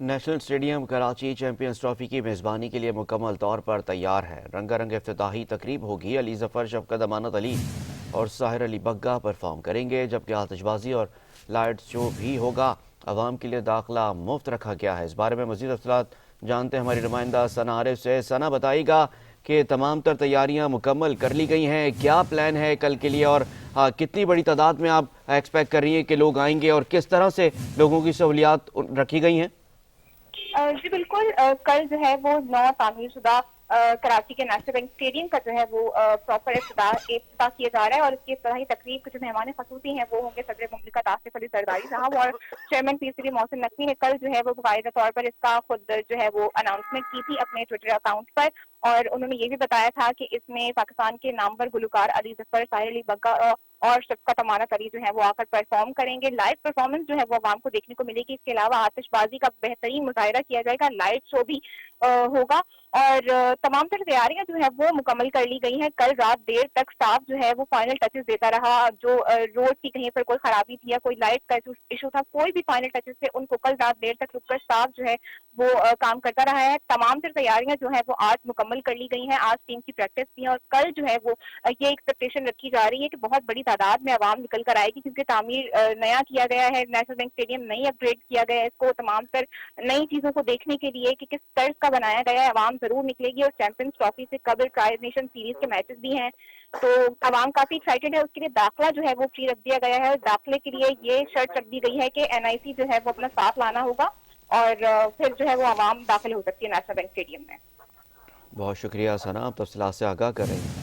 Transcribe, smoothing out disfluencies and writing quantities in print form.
National stadium Karachi champions trophy کی میزبانی کے لیے مکمل طور پر تیار ہے۔ رنگا رنگ افتتاحی تقریب ہوگی۔ علی ظفر، شفقت امانت علی اور ساحر علی بگا پرفارم کریں گے، جبکہ آتش بازی اور لائٹ شو بھی ہوگا۔ عوام کے لیے داخلہ مفت رکھا گیا ہے۔ اس بارے میں مزید تفصیلات جانتے ہیں ہماری نمائندہ ثنا عارف سے۔ ثنا، بتائے گا کہ تمام تر تیاریاں مکمل کر لی گئی ہیں، کیا پلان ہے کل کے لیے، اور کتنی بڑی تعداد میں آپ ایکسپیکٹ کر رہی ہیں کہ لوگ آئیں گے، اور کس طرح سے لوگوں کی سہولیات رکھی گئی ہیں؟ جی بالکل، کل جو ہے وہ نو تعمیر شدہ کراچی کے نیشنل بینک اسٹیڈیم کا جو ہے وہ پراپر افتتاح کیا جا رہا ہے، اور اس کی افتتاحی تقریب کے جو مہمان خصوصی ہیں وہ ہوں گے صدر مملکت آصف علی زرداری صاحب اور chairman P C B Mohsin Naqvi نے کل جو ہے وہ باقاعدہ طور پر اس کا خود جو ہے وہ اناؤنسمنٹ کی تھی اپنے ٹویٹر اکاؤنٹ پر، اور انہوں نے یہ بھی بتایا تھا کہ اس میں پاکستان کے نامور گلوکار علی ظفر، ساحر علی بگا اور شفقت امانت علی جو ہے وہ آ کر پرفارم کریں گے۔ لائیو پرفارمنس جو ہے وہ عوام کو دیکھنے کو ملے گی۔ اس کے علاوہ آتش بازی کا بہترین مظاہرہ کیا جائے گا، لائٹ شو بھی ہوگا، اور تمام تر تیاریاں جو ہے وہ مکمل کر لی گئی ہیں۔ کل رات دیر تک سٹاف جو ہے وہ فائنل ٹچز دیتا رہا، جو روڈ کی کہیں پر کوئی خرابی تھی یا کوئی لائٹ کا ایشو تھا، کوئی بھی فائنل ٹچز تھے ان کو کل رات دیر تک رک کر سٹاف جو ہے وہ کام کرتا رہا ہے۔ تمام تر تیاریاں جو ہے وہ آج مکمل کر لی گئی ہیں۔ آج ٹیم کی پریکٹس تھی، اور کل جو ہے وہ یہ ایکسپیکٹیشن رکھی جا رہی ہے کہ بہت بڑی تعداد میں عوام نکل کر آئے گی، کیونکہ تعمیر نیا کیا گیا ہے، نیشنل بینک اسٹیڈیم نئی اپ گریڈ کیا گیا ہے، اس کو تمام تر نئی چیزوں کو دیکھنے کے لیے کہ کس طرز کا بنایا گیا ہے عوام ضرور نکلے گی۔ اور چیمپئنز ٹرافی سے قبل ٹرائی نیشن سیریز کے میچز بھی ہیں، تو عوام کافی ایکسائٹیڈ ہے۔ اس کے لیے داخلہ جو ہے وہ فری رکھ دیا گیا ہے، اور داخلے کے لیے یہ شرط رکھ دی گئی ہے کہ NIC جو ہے وہ اپنا ساتھ لانا ہوگا، اور پھر جو ہے وہ عوام داخل ہو سکتی ہے نیشنل بینک اسٹیڈیم میں۔ بہت شکریہ ثنا، آپ تفصیلات سے آگاہ کر رہی ہیں۔